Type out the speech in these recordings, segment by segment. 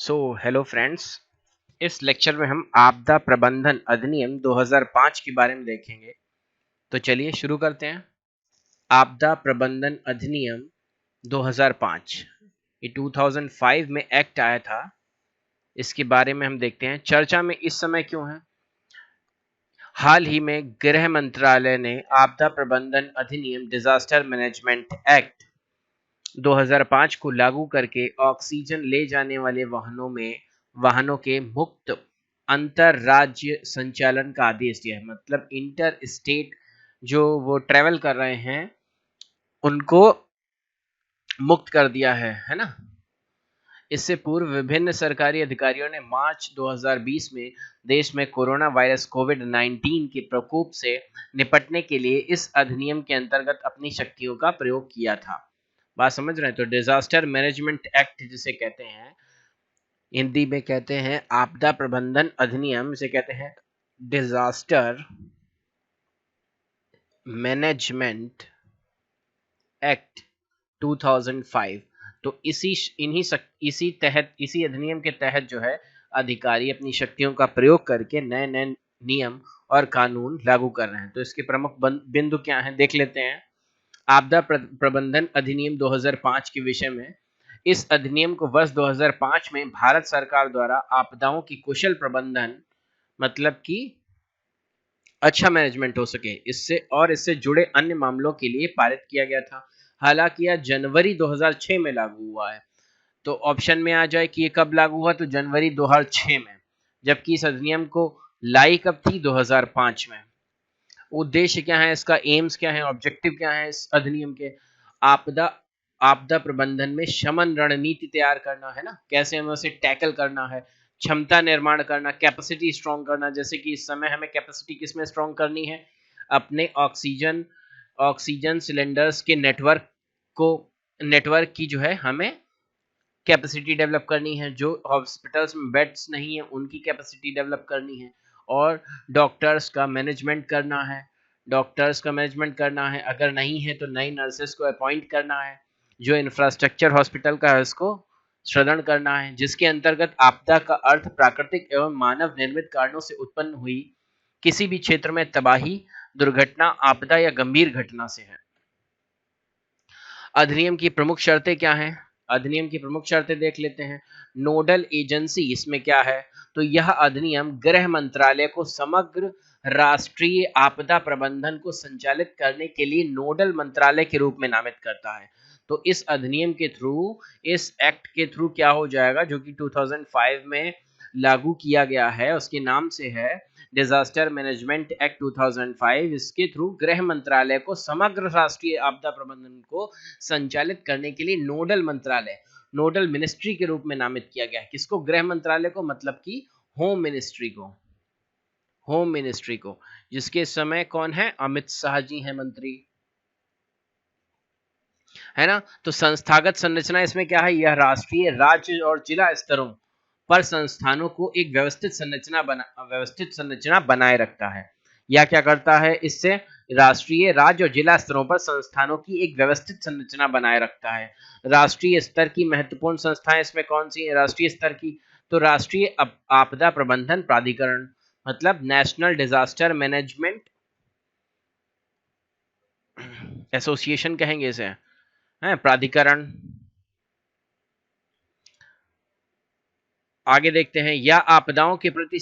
Hello friends. इस lecture में हम आपदा प्रबंधन अधिनियम 2005 के बारे में देखेंगे। तो चलिए शुरू करते हैं। आपदा प्रबंधन अधिनियम 2005 ये 2005 में एक्ट आया था। इसके बारे में हम देखते हैं। चर्चा में इस समय क्यों है? हाल ही में गृह मंत्रालय ने आपदा प्रबंधन अधिनियम डिजास्टर मैनेजमेंट एक्ट 2005 को लागू करके ऑक्सीजन ले जाने वाले वाहनों के मुक्त अंतर राज्य संचालन का आदेश दिया है। मतलब इंटर स्टेट जो वो ट्रेवल कर रहे हैं उनको मुक्त कर दिया है ना। इससे पूर्व विभिन्न सरकारी अधिकारियों ने मार्च 2020 में देश में कोरोना वायरस कोविड-19 के प्रकोप से निपटने के लिए इस अधिनियम के अंतर्गत अपनी शक्तियों का प्रयोग किया था। बात समझ रहे हैं? तो डिजास्टर मैनेजमेंट एक्ट जिसे कहते हैं, हिंदी में कहते हैं आपदा प्रबंधन अधिनियम, इसे कहते हैं डिजास्टर मैनेजमेंट एक्ट 2005। तो इसी अधिनियम के तहत जो है अधिकारी अपनी शक्तियों का प्रयोग करके नए नए नियम और कानून लागू कर रहे हैं। तो इसके प्रमुख बिंदु क्या हैं देख लेते हैं। आपदा प्रबंधन अधिनियम 2005 के विषय में, इस अधिनियम को वर्ष 2005 में भारत सरकार द्वारा आपदाओं की कुशल प्रबंधन, मतलब कि अच्छा मैनेजमेंट हो सके, इससे जुड़े अन्य मामलों के लिए पारित किया गया था। हालांकि यह जनवरी 2006 में लागू हुआ है। तो ऑप्शन में आ जाए कि ये कब लागू हुआ, तो जनवरी 2006 में, जबकि इस अधिनियम को लाई कब थी? 2005 में। उद्देश्य क्या है इसका, एम्स क्या है, ऑब्जेक्टिव क्या है इस अधिनियम के? आपदा प्रबंधन में शमन रणनीति तैयार करना है ना, कैसे हमें उसे टैकल करना है, क्षमता निर्माण करना, कैपेसिटी स्ट्रॉन्ग करना। जैसे कि इस समय हमें कैपेसिटी किसमें स्ट्रॉन्ग करनी है? अपने ऑक्सीजन सिलेंडर्स के नेटवर्क की जो है हमें कैपेसिटी डेवलप करनी है। जो हॉस्पिटल्स में बेड्स नहीं है उनकी कैपेसिटी डेवलप करनी है। और डॉक्टर्स का मैनेजमेंट करना है। अगर नहीं है तो नई नर्सेस को अपॉइंट करना है। जो इंफ्रास्ट्रक्चर हॉस्पिटल का है उसको सुदृढ़ करना है, जिसके अंतर्गत आपदा का अर्थ प्राकृतिक एवं मानव निर्मित कारणों से उत्पन्न हुई किसी भी क्षेत्र में तबाही, दुर्घटना, आपदा या गंभीर घटना से है। अधिनियम की प्रमुख शर्तें क्या हैं? अधिनियम की प्रमुख शर्तें देख लेते हैं। नोडल एजेंसी इसमें क्या है? तो यह अधिनियम गृह मंत्रालय को समग्र राष्ट्रीय आपदा प्रबंधन को संचालित करने के लिए नोडल मंत्रालय के रूप में नामित करता है। तो इस अधिनियम के थ्रू, इस एक्ट के थ्रू क्या हो जाएगा, जो कि 2005 में लागू किया गया है, उसके नाम से है डिजास्टर मैनेजमेंट एक्ट 2005। इसके थ्रू गृह मंत्रालय को समग्र राष्ट्रीय आपदा प्रबंधन को संचालित करने के लिए नोडल मिनिस्ट्री के रूप में नामित किया गया है। किसको? गृह मंत्रालय को, मतलब कि होम मिनिस्ट्री को, जिसके समय कौन है? अमित शाह जी हैं मंत्री, है ना। तो संस्थागत संरचना इसमें क्या है? यह राष्ट्रीय, राज्य और जिला स्तरों पर संस्थानों को एक व्यवस्थित संरचना बनाए रखता है। या क्या करता है? इससे राष्ट्रीय, राज्य और जिला स्तरों पर संस्थानों की एक व्यवस्थित संरचना बनाए रखता है। राष्ट्रीय स्तर की महत्वपूर्ण संस्थाएं इसमें कौन सी है राष्ट्रीय स्तर की? तो राष्ट्रीय आपदा प्रबंधन प्राधिकरण, मतलब नेशनल डिजास्टर मैनेजमेंट एसोसिएशन कहेंगे इसे, है प्राधिकरण। आगे देखते हैं। या आपदाओं के प्रति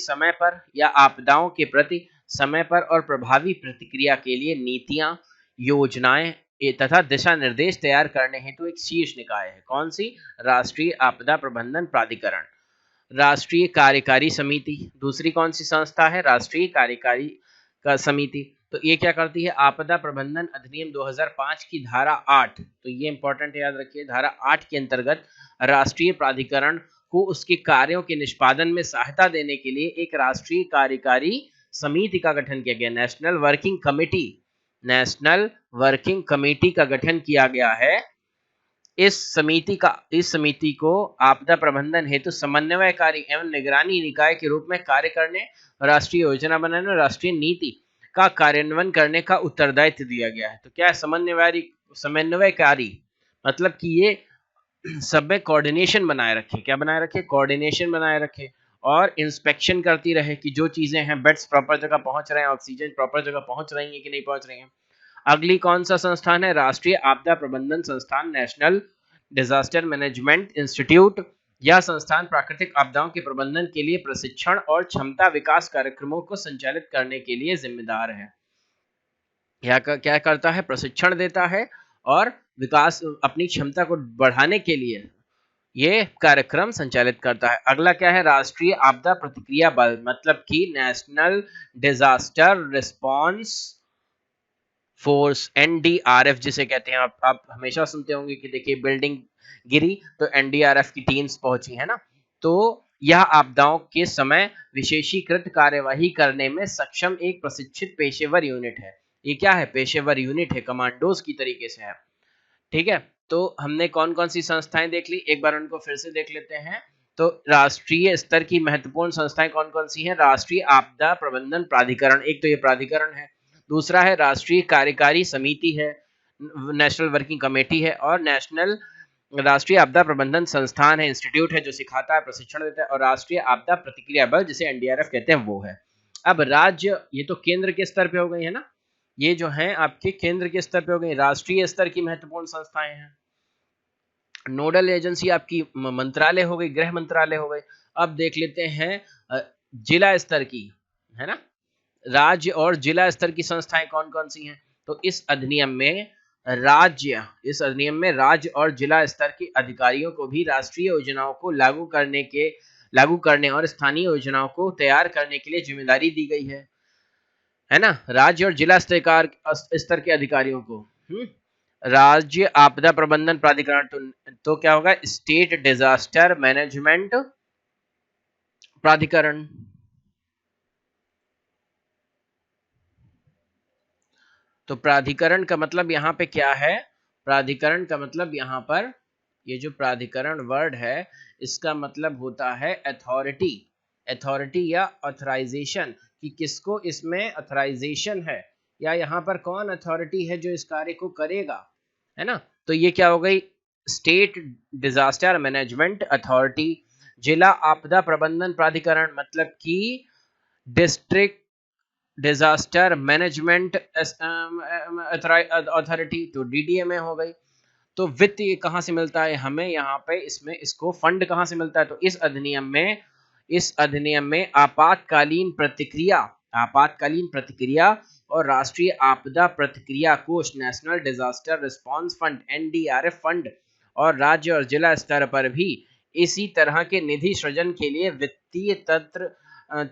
समय पर और प्रभावी प्रतिक्रिया के लिए नीतियां, योजनाएं तथा दिशा निर्देश तैयार करने हेतु एक शीर्ष निकाय है। कौन सी? राष्ट्रीय आपदा प्रबंधन प्राधिकरण। राष्ट्रीय कार्यकारी समिति दूसरी कौन सी संस्था है? राष्ट्रीय कार्यकारी समिति। तो ये क्या करती है? आपदा प्रबंधन अधिनियम 2005 की धारा 8, तो ये इंपॉर्टेंट याद रखिए, धारा 8 के अंतर्गत राष्ट्रीय प्राधिकरण को उसके कार्यों के निष्पादन में सहायता देने के लिए एक राष्ट्रीय कार्यकारी समिति का गठन किया गया। नेशनल वर्किंग कमेटी का गठन किया गया है। इस समिति को आपदा प्रबंधन हेतु समन्वयकारी एवं निगरानी निकाय के रूप में कार्य करने, राष्ट्रीय योजना बनाने और राष्ट्रीय नीति का कार्यान्वयन करने का उत्तरदायित्व दिया गया है। तो क्या है? समन्वयकारी, मतलब कि ये सब में कोऑर्डिनेशन बनाए रखे। क्या बनाए रखे? कोऑर्डिनेशन बनाए रखे और इंस्पेक्शन करती रहे कि जो चीजें हैं, बेड्स प्रॉपर जगह पहुंच रहे हैं, ऑक्सीजन प्रॉपर जगह पहुंच रही है कि नहीं पहुंच रही है। अगली कौन सा संस्थान है? राष्ट्रीय आपदा प्रबंधन संस्थान, नेशनल डिजास्टर मैनेजमेंट इंस्टीट्यूट। यह संस्थान प्राकृतिक आपदाओं के प्रबंधन के लिए प्रशिक्षण और क्षमता विकास कार्यक्रमों को संचालित करने के लिए जिम्मेदार है। क्या करता है? प्रशिक्षण देता है और विकास, अपनी क्षमता को बढ़ाने के लिए ये कार्यक्रम संचालित करता है। अगला क्या है? राष्ट्रीय आपदा प्रतिक्रिया बल, मतलब कि national disaster response force, NDRF जिसे कहते हैं। आप हमेशा सुनते होंगे कि देखिए बिल्डिंग गिरी तो एनडीआरएफ की टीम्स पहुंची है ना। तो यह आपदाओं के समय विशेषीकृत कार्यवाही करने में सक्षम एक प्रशिक्षित पेशेवर यूनिट है। ये क्या है? पेशेवर यूनिट है, कमांडोज की तरीके से है। ठीक है, तो हमने कौन कौन सी संस्थाएं देख ली, एक बार उनको फिर से देख लेते हैं। तो राष्ट्रीय स्तर की महत्वपूर्ण संस्थाएं कौन कौन सी हैं? राष्ट्रीय आपदा प्रबंधन प्राधिकरण, एक तो ये प्राधिकरण है। दूसरा है राष्ट्रीय कार्यकारी समिति है, नेशनल वर्किंग कमेटी है। और नेशनल राष्ट्रीय आपदा प्रबंधन संस्थान है, इंस्टीट्यूट है जो सिखाता है, प्रशिक्षण देता है। और राष्ट्रीय आपदा प्रतिक्रिया बल जिसे एनडीआरएफ कहते हैं वो है। अब राज्य, ये तो केंद्र के स्तर पे हो गई है ना, ये जो है आपके केंद्र के स्तर पे हो गई। राष्ट्रीय स्तर की महत्वपूर्ण संस्थाएं हैं। नोडल एजेंसी आपकी मंत्रालय हो गई, गृह मंत्रालय हो गई। अब देख लेते हैं जिला स्तर की, है ना, राज्य और जिला स्तर की संस्थाएं कौन कौन सी हैं। तो इस अधिनियम में राज्य और जिला स्तर के अधिकारियों को भी राष्ट्रीय योजनाओं को लागू करने और स्थानीय योजनाओं को तैयार करने के लिए जिम्मेदारी दी गई है ना, राज्य और जिला स्तर के अधिकारियों को। राज्य आपदा प्रबंधन प्राधिकरण, तो क्या होगा? स्टेट डिजास्टर मैनेजमेंट प्राधिकरण। तो प्राधिकरण का मतलब यहाँ पे क्या है? प्राधिकरण का मतलब यहाँ पर, ये जो प्राधिकरण वर्ड है इसका मतलब होता है अथॉरिटी। अथॉरिटी या ऑथराइजेशन, कि किसको इसमें ऑथराइजेशन है, या यहाँ पर कौन अथॉरिटी है जो इस कार्य को करेगा, है ना। तो ये क्या हो गई? State disaster management authority. जिला आपदा प्रबंधन प्राधिकरण मतलब कि डिस्ट्रिक्ट डिजास्टर मैनेजमेंट अथॉरिटी, तो डीडीएमए हो गई। तो वित्त ये कहाँ से मिलता है हमें? यहाँ पे इसमें इसको फंड कहाँ से मिलता है? तो इस अधिनियम में आपातकालीन प्रतिक्रिया और राष्ट्रीय आपदा प्रतिक्रिया कोष, national disaster response fund, NDRF fund और राज्य और जिला स्तर पर भी इसी तरह के निधि सृजन के लिए वित्तीय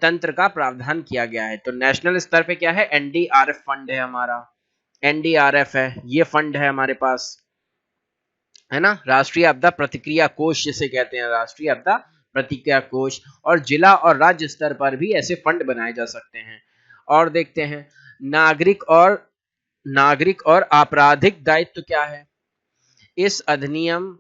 तंत्र का प्रावधान किया गया है। तो नेशनल स्तर पे क्या है? एनडीआरएफ फंड है हमारा, एनडीआरएफ है, ये फंड है हमारे पास, है ना। राष्ट्रीय आपदा प्रतिक्रिया कोष जिसे कहते हैं, राष्ट्रीय आपदा प्रतिक्रिया कोष। और जिला और राज्य स्तर पर भी ऐसे फंड बनाए जा सकते हैं। और देखते हैं नागरिक और आपराधिक दायित्व क्या है। इस अधिनियम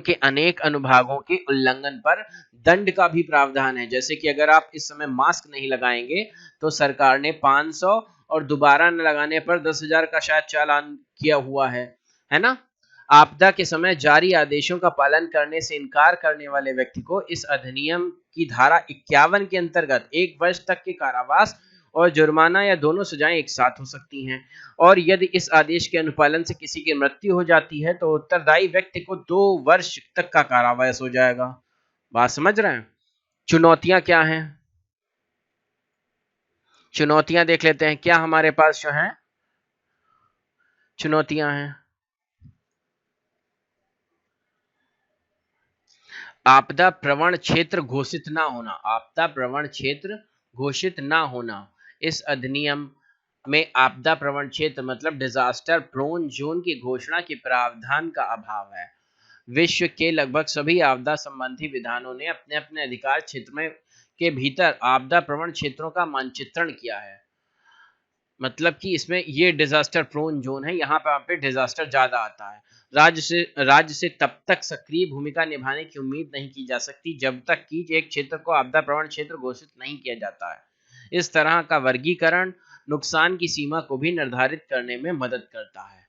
के अनेक अनुभागों के उल्लंघन पर दंड का भी प्रावधान है। जैसे कि अगर आप इस समय मास्क नहीं लगाएंगे तो सरकार ने 500 और दोबारा न लगाने पर 10,000 का शायद चालान किया हुआ है ना। आपदा के समय जारी आदेशों का पालन करने से इनकार करने वाले व्यक्ति को इस अधिनियम की धारा 51 के अंतर्गत 1 वर्ष तक के कारावास और जुर्माना या दोनों सजाएं एक साथ हो सकती हैं। और यदि इस आदेश के अनुपालन से किसी की मृत्यु हो जाती है तो उत्तरदायी व्यक्ति को 2 वर्ष तक का कारावास हो जाएगा। बात समझ रहे हैं? चुनौतियां क्या हैं? चुनौतियां देख लेते हैं क्या हमारे पास जो है चुनौतियां हैं। आपदा प्रवण क्षेत्र घोषित ना होना, आपदा प्रवण क्षेत्र घोषित ना होना। इस अधिनियम में आपदा प्रवण क्षेत्र मतलब डिजास्टर प्रोन जोन की घोषणा के प्रावधान का अभाव है। विश्व के लगभग सभी आपदा संबंधी विधानों ने अपने अपने अधिकार क्षेत्र में के भीतर आपदा प्रवण क्षेत्रों का मानचित्रण किया है। मतलब कि इसमें ये डिजास्टर प्रोन जोन है, यहाँ पे डिजास्टर ज्यादा आता है। राज्य से तब तक सक्रिय भूमिका निभाने की उम्मीद नहीं की जा सकती जब तक कि एक क्षेत्र को आपदा प्रवण क्षेत्र घोषित नहीं किया जाता है। इस तरह का वर्गीकरण नुकसान की सीमा को भी निर्धारित करने में मदद करता है।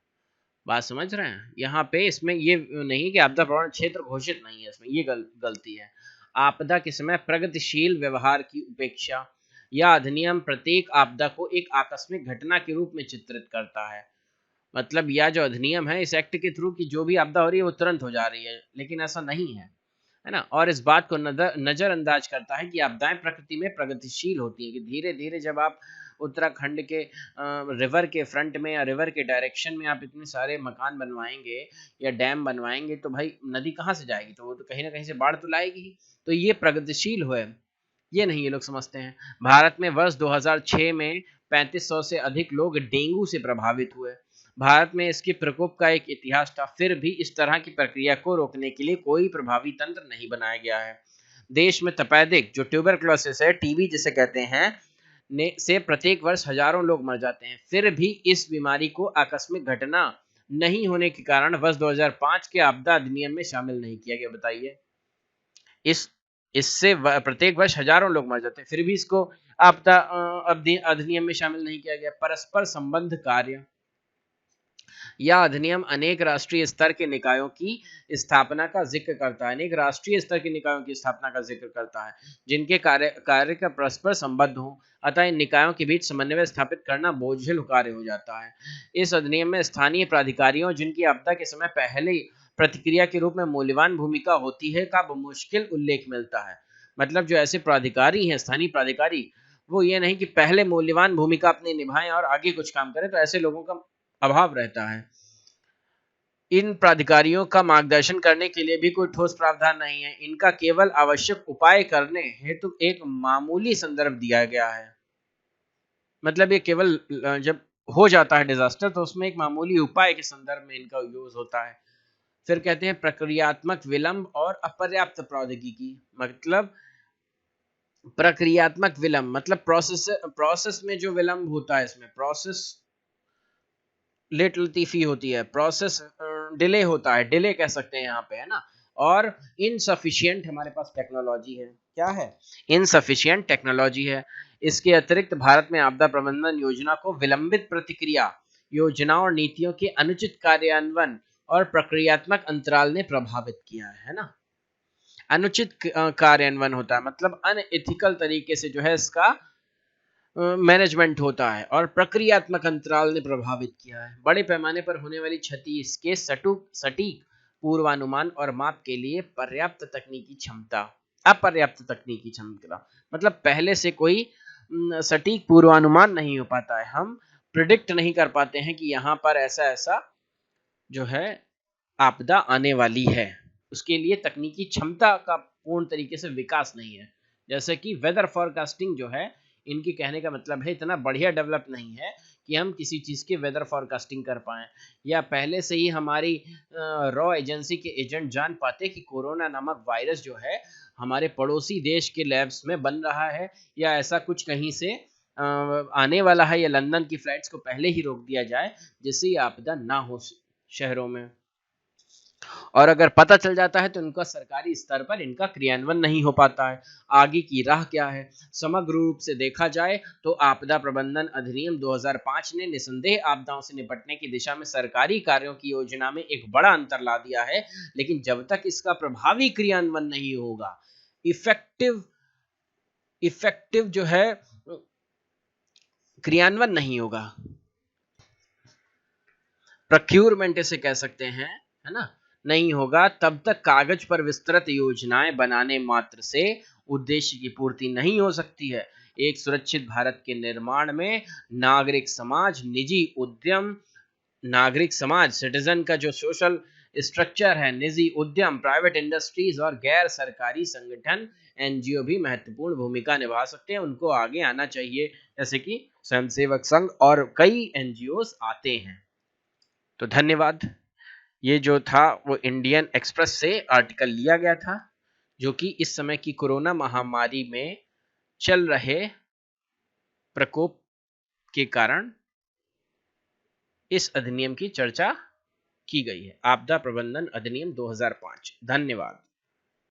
बात समझ रहे हैं? यहाँ पे इसमें ये नहीं कि आपदा प्रवण क्षेत्र घोषित नहीं है, इसमें ये गलती है। आपदा के समय प्रगतिशील व्यवहार की उपेक्षा। यह अधिनियम प्रत्येक आपदा को एक आकस्मिक घटना के रूप में चित्रित करता है। मतलब यह जो अधिनियम है, इस एक्ट के थ्रू की जो भी आपदा हो रही है वो तुरंत हो जा रही है, लेकिन ऐसा नहीं है ना। और इस बात को नजरअंदाज करता है कि आपदाएं प्रकृति में प्रगतिशील होती है, कि धीरे धीरे जब आप उत्तराखंड के रिवर के फ्रंट में या रिवर के डायरेक्शन में आप इतने सारे मकान बनवाएंगे या डैम बनवाएंगे, तो भाई नदी कहाँ से जाएगी? तो वो तो कहीं ना कहीं से बाढ़ तो लाएगी ही। तो ये प्रगतिशील हुए, ये नहीं ये लोग समझते हैं। भारत में वर्ष 2006 में 3500 से अधिक लोग डेंगू से प्रभावित हुए। भारत में इसके प्रकोप का एक इतिहास था, फिर भी इस तरह की प्रक्रिया को रोकने के लिए कोई प्रभावी तंत्र नहीं बनाया गया है। देश में तपेदिक, जो ट्यूबरक्लोसिस है, टीबी जिसे कहते हैं, से प्रत्येक वर्ष हजारों लोग मर जाते हैं। फिर भी इस बीमारी को आकस्मिक घटना नहीं होने के कारण वर्ष 2005 के आपदा अधिनियम में शामिल नहीं किया गया। बताइए, इससे प्रत्येक वर्ष हजारों लोग मर जाते हैं, फिर भी इसको आपदा अधिनियम में शामिल नहीं किया गया। परस्पर संबंध कार्य। यह अधिनियम अनेक राष्ट्रीय स्तर के निकायों की स्थापना का जिक्र करता है। अनेक राष्ट्रीय स्तर के निकायों की स्थापना का जिक्र करता है जिनके कार्य का परस्पर संबद्ध हो, अतः इन निकायों के बीच समन्वय स्थापित करना बोझिल कार्य हो जाता है। इस अधिनियम में स्थानीय प्राधिकारियों, जिनकी आपदा के समय पहले प्रतिक्रिया के रूप में मूल्यवान भूमिका होती है, का मुश्किल उल्लेख मिलता है। मतलब जो ऐसे प्राधिकारी हैं, स्थानीय प्राधिकारी, वो ये नहीं कि पहले मूल्यवान भूमिका अपनी निभाएं और आगे कुछ काम करें, तो ऐसे लोगों का अभाव रहता है। इन प्राधिकारियों का मार्गदर्शन करने के लिए भी कोई ठोस प्रावधान नहीं है। इनका केवल आवश्यक उपाय करने हेतु एक मामूली संदर्भ दिया गया है। मतलब ये केवल जब हो जाता है डिजास्टर, तो उसमें एक मामूली उपाय के संदर्भ में इनका यूज होता है। फिर कहते हैं प्रक्रियात्मक विलंब और अपर्याप्त प्रौद्योगिकी। मतलब प्रक्रियात्मक विलंब मतलब प्रोसेस में जो विलंब होता है, इसमें प्रोसेस लेट लतीफी होती है, प्रोसेस डिले होता है, डिले कह सकते हैं यहाँ पे, है ना। और इनसफिशिएंट हमारे पास टेक्नोलॉजी है। क्या है? इनसफिशिएंट टेक्नोलॉजी है। इसके अतिरिक्त भारत में आपदा प्रबंधन योजना को विलंबित प्रतिक्रिया योजना और नीतियों के अनुचित कार्यान्वयन और प्रक्रियात्मक अंतराल ने प्रभावित किया है ना। अनुचित कार्यान्वयन होता है, मतलब अनएथिकल तरीके से जो है इसका मैनेजमेंट होता है, और प्रक्रियात्मक अंतराल ने प्रभावित किया है। बड़े पैमाने पर होने वाली क्षति, इसके सटीक पूर्वानुमान और माप के लिए पर्याप्त तकनीकी क्षमता, अपर्याप्त तकनीकी क्षमता। मतलब पहले से कोई सटीक पूर्वानुमान नहीं हो पाता है, हम प्रिडिक्ट नहीं कर पाते हैं कि यहाँ पर ऐसा ऐसा जो है आपदा आने वाली है। उसके लिए तकनीकी क्षमता का पूर्ण तरीके से विकास नहीं है। जैसे कि वेदर फॉरकास्टिंग जो है, इनके कहने का मतलब है इतना बढ़िया डेवलप नहीं है कि हम किसी चीज़ के वेदर फॉरकास्टिंग कर पाएं, या पहले से ही हमारी रॉ एजेंसी के एजेंट जान पाते कि कोरोना नामक वायरस जो है हमारे पड़ोसी देश के लैब्स में बन रहा है, या ऐसा कुछ कहीं से आने वाला है, या लंदन की फ्लाइट्स को पहले ही रोक दिया जाए जिससे ये आपदा ना हो शहरों में। और अगर पता चल जाता है तो इनका सरकारी स्तर पर इनका क्रियान्वयन नहीं हो पाता है। आगे की राह क्या है? समग्र रूप से देखा जाए तो आपदा प्रबंधन अधिनियम 2005 ने निसंदेह आपदाओं से निपटने की दिशा में सरकारी कार्यों की योजना में एक बड़ा अंतर ला दिया है, लेकिन जब तक इसका प्रभावी क्रियान्वयन नहीं होगा, इफेक्टिव जो है क्रियान्वयन नहीं होगा, प्रोक्यूरमेंट इसे कह सकते हैं, है ना, नहीं होगा, तब तक कागज पर विस्तृत योजनाएं बनाने मात्र से उद्देश्य की पूर्ति नहीं हो सकती है। एक सुरक्षित भारत के निर्माण में नागरिक समाज, निजी उद्यम, नागरिक समाज, सिटीजन का जो सोशल स्ट्रक्चर है, निजी उद्यम, प्राइवेट इंडस्ट्रीज और गैर सरकारी संगठन, एनजीओ भी महत्वपूर्ण भूमिका निभा सकते हैं। उनको आगे आना चाहिए, जैसे कि स्वयंसेवक संघ और कई एनजीओ आते हैं। तो धन्यवाद। ये जो था वो इंडियन एक्सप्रेस से आर्टिकल लिया गया था, जो कि इस समय की कोरोना महामारी में चल रहे प्रकोप के कारण इस अधिनियम की चर्चा की गई है। आपदा प्रबंधन अधिनियम 2005। धन्यवाद।